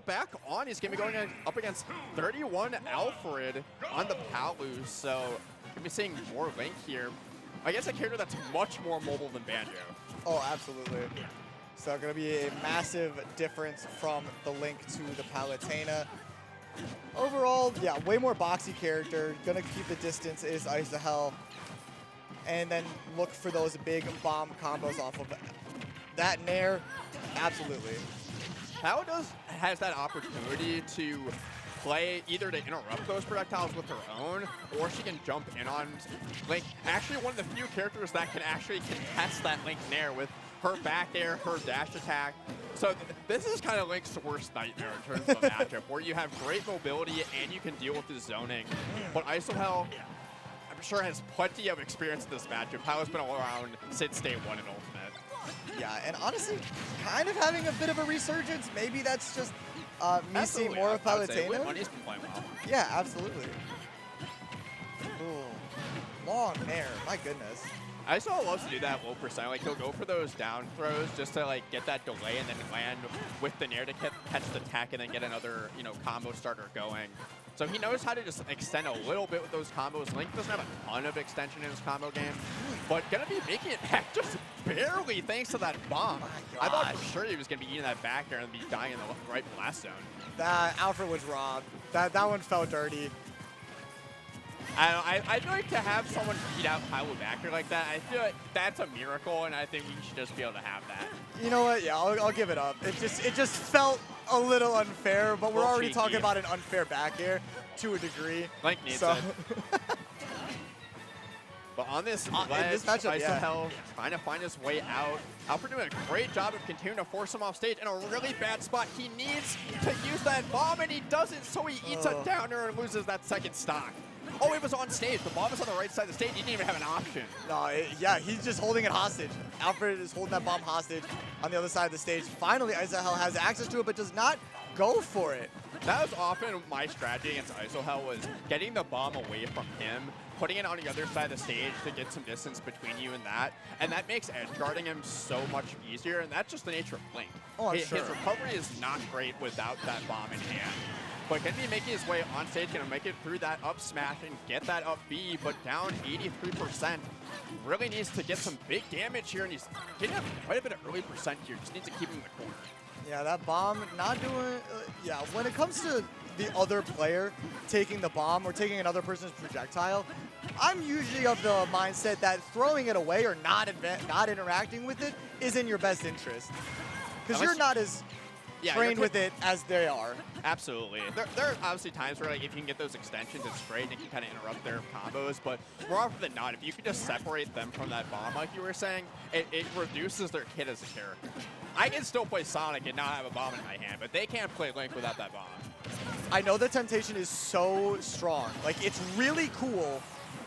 back on. He's going to be going up against 31Alfred on the Palu. So going to be seeing more Link here. I guess a character that's much more mobile than Banjo. Oh, absolutely. So going to be a massive difference from the Link to the Palutena. Overall, yeah, way more boxy character. Going to keep the distance is isohel. And then look for those big bomb combos off of that Nair. Absolutely. Pal has that opportunity to play either to interrupt those projectiles with her own, or she can jump in on Link. Actually, one of the few characters that can actually contest that Link Nair with her back air, her dash attack. So this is kind of Link's worst nightmare in terms of a matchup, where you have great mobility and you can deal with the zoning. But isohel, I'm sure, has plenty of experience in this matchup. Pal has been around since day one in Ultimate. Yeah, and honestly, kind of having a bit of a resurgence. Maybe that's just me seeing more of Palutena. Money's been playing well. Yeah, absolutely. Ooh, long Nair, my goodness. isohel loves to do that low percent. Like, he'll go for those down throws just to like get that delay and then land with the Nair to catch the tech and then get another, you know, combo starter going. So he knows how to just extend a little bit with those combos. Link doesn't have a ton of extension in his combo game, but gonna be making it back just barely thanks to that bomb. I thought for sure he was gonna be eating that back air and be dying in the right blast zone. That Alfred was robbed. That one felt dirty. I'd like to have someone beat out Palu back here like that. I feel like that's a miracle, and I think we should just be able to have that. You know what? Yeah, I'll give it up. It just felt a little unfair, but we're already talking about an unfair back air to a degree. Link needs it. But on this ledge, this matchup, isohel trying to find his way out. Alfred doing a great job of continuing to force him off stage in a really bad spot. He needs to use that bomb, and he doesn't, so he eats a downer and loses that second stock. Oh, it was on stage. The bomb was on the right side of the stage. He didn't even have an option. No, yeah, he's just holding it hostage. Alfred is holding that bomb hostage on the other side of the stage. Finally, isohel has access to it, but does not go for it. That was often my strategy against isohel, was getting the bomb away from him, putting it on the other side of the stage to get some distance between you and that makes edge guarding him so much easier, and that's just the nature of Link. Oh, I'm sure. His recovery is not great without that bomb in hand. But going to be making his way on stage, going to make it through that up smash and get that up B, but down 83%. Really needs to get some big damage here, and he's getting up quite a bit of early percent here. Just needs to keep him in the corner. Yeah, that bomb not doing... yeah, when it comes to the other player taking the bomb or taking another person's projectile, I'm usually of the mindset that throwing it away or not interacting with it is in your best interest. Because you're not as trained with it as they are. Absolutely. There are obviously times where, like, if you can get those extensions, it's great, and it can kind of interrupt their combos, but more often than not, if you can just separate them from that bomb, like you were saying, it reduces their kit as a character. I can still play Sonic and not have a bomb in my hand, but they can't play Link without that bomb. I know the temptation is so strong. Like, it's really cool.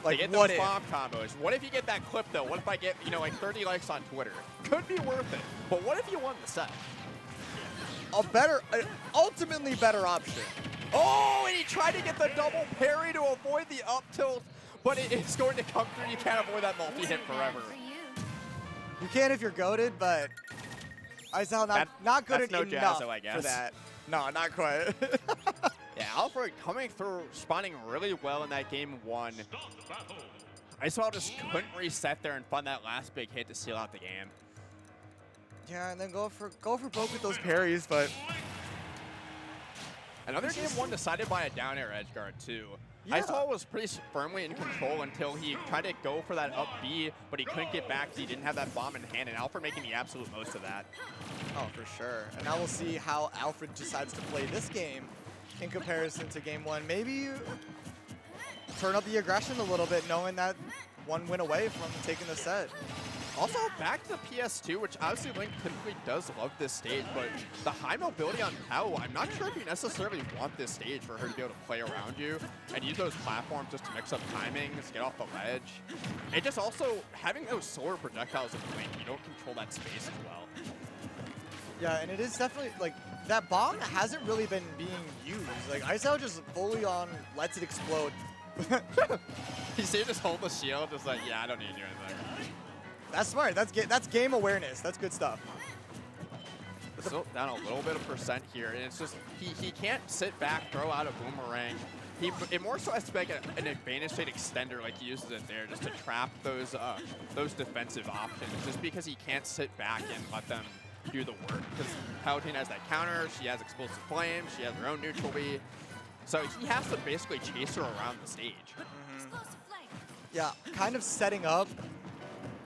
Like, to get those bomb combos. What if you get that clip, though? What if I get, you know, like 30 likes on Twitter? Could be worth it. But what if you won the set? Ultimately better option. Oh, and he tried to get the double parry to avoid the up tilt, but it's going to come through. You can't avoid that multi-hit forever. You can if you're goated, but isohel not good enough Jazzo, I guess. for that. No, not quite. Yeah, Alfred coming through, responding really well in that game one. isohel just couldn't reset there and find that last big hit to seal out the game. Yeah, and then go for broke with those parries, but another game one decided by a down air edge guard too. Yeah. isohel was pretty firmly in control until he tried to go for that up B, but he couldn't get back because he didn't have that bomb in hand, and Alfred making the absolute most of that. Oh, for sure. And now we'll see how Alfred decides to play this game in comparison to game one. Maybe turn up the aggression a little bit, knowing that one win away from taking the set. Also, back to the PS2, which obviously Link typically does love this stage, but the high mobility on Pal, I'm not sure if you necessarily want this stage for her to be able to play around you and use those platforms just to mix up timings, get off the ledge. And just also, having those solar projectiles in Link, you don't control that space as well. Yeah, and it is definitely, like, that bomb hasn't really been being used. Like, isohel just fully on lets it explode. You see him just hold the shield, just like, yeah, I don't need to do anything. That's smart. That's game awareness. That's good stuff. still down a little bit of percent here, and it's just he can't sit back, throw out a boomerang. It more so has to make an advantage state extender, like he uses it there, just to trap those defensive options. Just because he can't sit back and let them do the work. Because Palutena has that counter, she has explosive flame, she has her own neutral B, so he has to basically chase her around the stage. Yeah, kind of setting up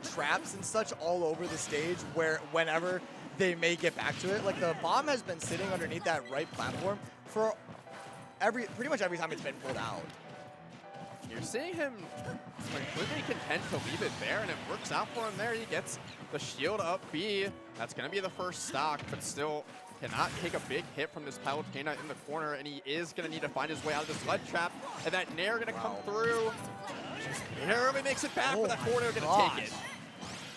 traps and such all over the stage where whenever they may get back to it. Like the bomb has been sitting underneath that right platform for pretty much every time it's been pulled out. You're seeing him completely content to leave it there, and it works out for him there. He gets the shield up B. That's going to be the first stock, but still cannot take a big hit from this Palutena in the corner, and he is going to need to find his way out of this lead trap, and that Nair going to come through. Just barely makes it back, but that corner going to take it.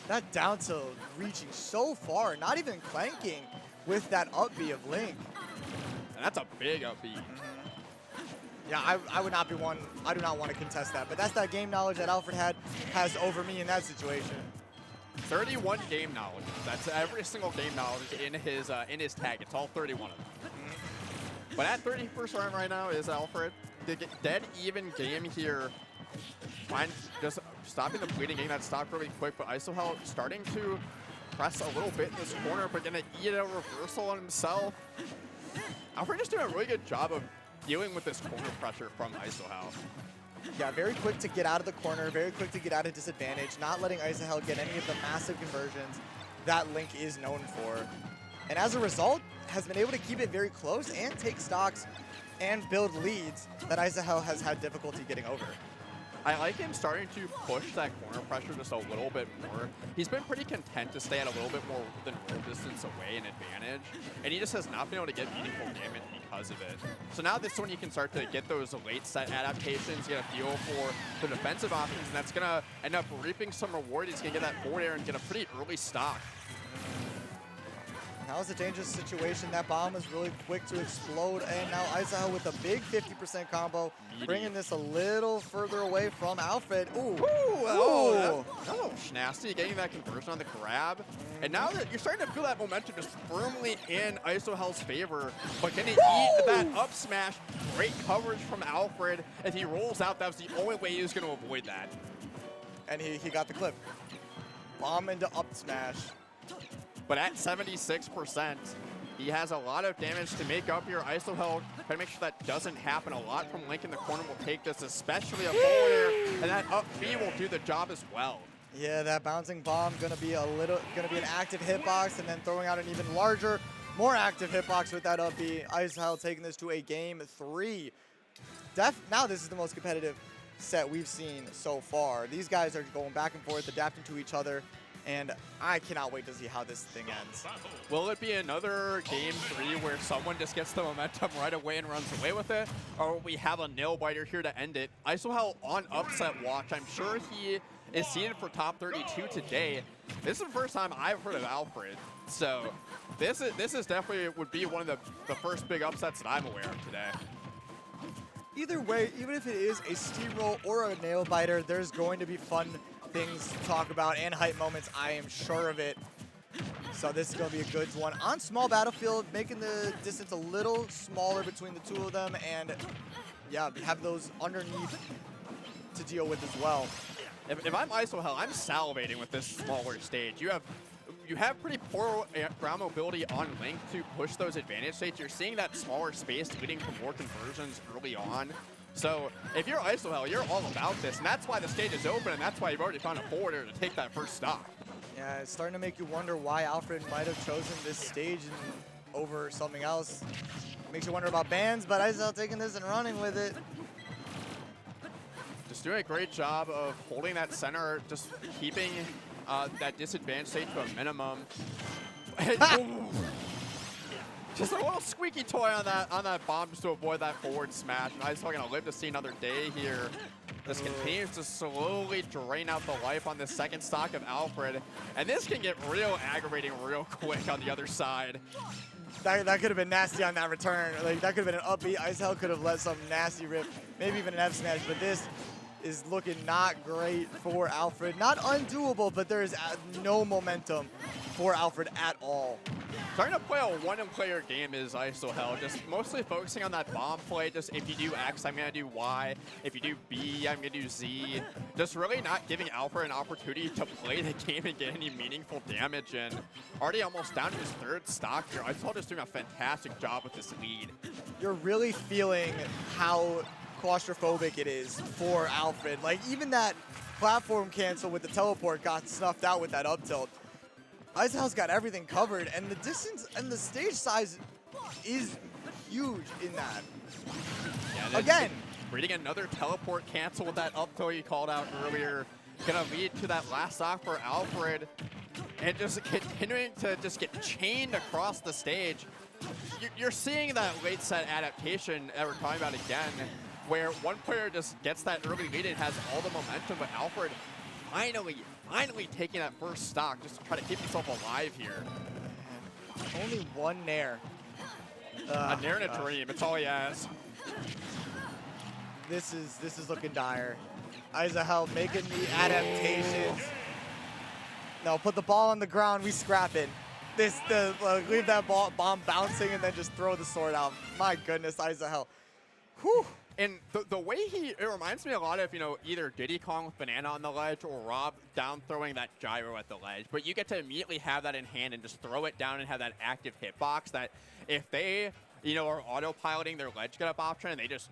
That down tilt reaching so far, not even clanking with that up B of Link. And that's a big up B. Yeah, I would not be one. I do not want to contest that, but that's that game knowledge that Alfred has over me in that situation. 31 game knowledge. That's every single game knowledge in his tag. It's all 31 of them. But at 30% right now is Alfred. The dead even game here. Just stopping the bleeding, getting that stock really quick, but isohel starting to press a little bit in this corner, but gonna eat a reversal on himself. Alfred just doing a really good job of dealing with this corner pressure from isohel. Yeah, very quick to get out of the corner, very quick to get out of disadvantage, not letting isohel get any of the massive conversions that Link is known for. And as a result, has been able to keep it very close and take stocks and build leads that isohel has had difficulty getting over. I like him starting to push that corner pressure just a little bit more. He's been pretty content to stay at a little bit more than roll distance away in advantage, and he just has not been able to get meaningful damage because of it. So now this one you can start to get those late set adaptations, get a feel for the defensive options, and that's gonna end up reaping some reward. He's gonna get that forward air and get a pretty early stock. Now it's a dangerous situation. That bomb is really quick to explode, and now isohel with a big 50% combo, bringing this a little further away from Alfred. Ooh. Ooh. Oh, nasty, getting that conversion on the grab. And now that you're starting to feel that momentum just firmly in isohel's favor, but can he eat that up smash? Great coverage from Alfred. If he rolls out, that was the only way he was going to avoid that. And he got the clip. Bomb into up smash. But at 76%, he has a lot of damage to make up here. isohel, try to make sure that doesn't happen. A lot from Link in the corner will take this, especially a forward air, and that up B will do the job as well. Yeah, that bouncing bomb gonna be an active hitbox, and then throwing out an even larger, more active hitbox with that up B. isohel taking this to a game 3. Now this is the most competitive set we've seen so far. These guys are going back and forth, adapting to each other. And I cannot wait to see how this thing ends. Will it be another game 3 where someone just gets the momentum right away and runs away with it? Or will we have a nail-biter here to end it? isohel on upset watch. I'm sure he is seeded for top 32 today. This is the first time I've heard of Alfred. So this is definitely would be one of the first big upsets that I'm aware of today. Either way, even if it is a steamroll or a nail-biter, there's going to be fun things to talk about and hype moments. I am sure of it. So this is going to be a good one. On small battlefield, making the distance a little smaller between the two of them, and yeah, have those underneath to deal with as well. If I'm isohel, I'm salivating with this smaller stage. You have pretty poor ground mobility on Link to push those advantage states. You're seeing that smaller space leading to more conversions early on. So if you're isohel, you're all about this, and that's why the stage is open, and that's why you've already found a forwarder to take that first stock. Yeah, it's starting to make you wonder why Alfred might have chosen this stage over something else. Makes you wonder about bans, but isohel taking this and running with it. Just doing a great job of holding that center, just keeping that disadvantage state to a minimum. Just a little squeaky toy on that bomb just to avoid that forward smash. And isohel gonna live to see another day here. This continues to slowly drain out the life on the second stock of Alfred. And this can get real aggravating real quick on the other side. That could have been nasty on that return. Like, that could have been an upbeat. isohel could have let some nasty rip, maybe even an F smash, but this is looking not great for Alfred. Not undoable, but there is no momentum for Alfred at all. Starting to play a one-player game is isohel, just mostly focusing on that bomb play. Just if you do X, I'm going to do Y. If you do B, I'm going to do Z. Just really not giving Alfred an opportunity to play the game and get any meaningful damage. And already almost down to his third stock here. isohel just doing a fantastic job with this lead. You're really feeling how claustrophobic it is for Alfred. Like, even that platform cancel with the teleport got snuffed out with that up tilt. isohel's got everything covered, and the distance and the stage size is huge in that. Yeah, again, reading another teleport cancel with that up throw you called out earlier. Gonna lead to that last stock for Alfred, and just continuing to just get chained across the stage. You're seeing that late set adaptation that we're talking about again, where one player just gets that early lead and has all the momentum, but Alfred finally taking that first stock just to try to keep himself alive here. Only one nair. A nair and a dream, it's all he has. This is looking dire. isohel making the adaptations. No, put the ball on the ground, we scrap it. Leave that bomb bouncing and then just throw the sword out. My goodness, isohel. Whew. And the way it reminds me a lot of, either Diddy Kong with Banana on the ledge or Rob down throwing that gyro at the ledge. But you get to immediately have that in hand and just throw it down and have that active hitbox that if they, are autopiloting their ledge get up option and they just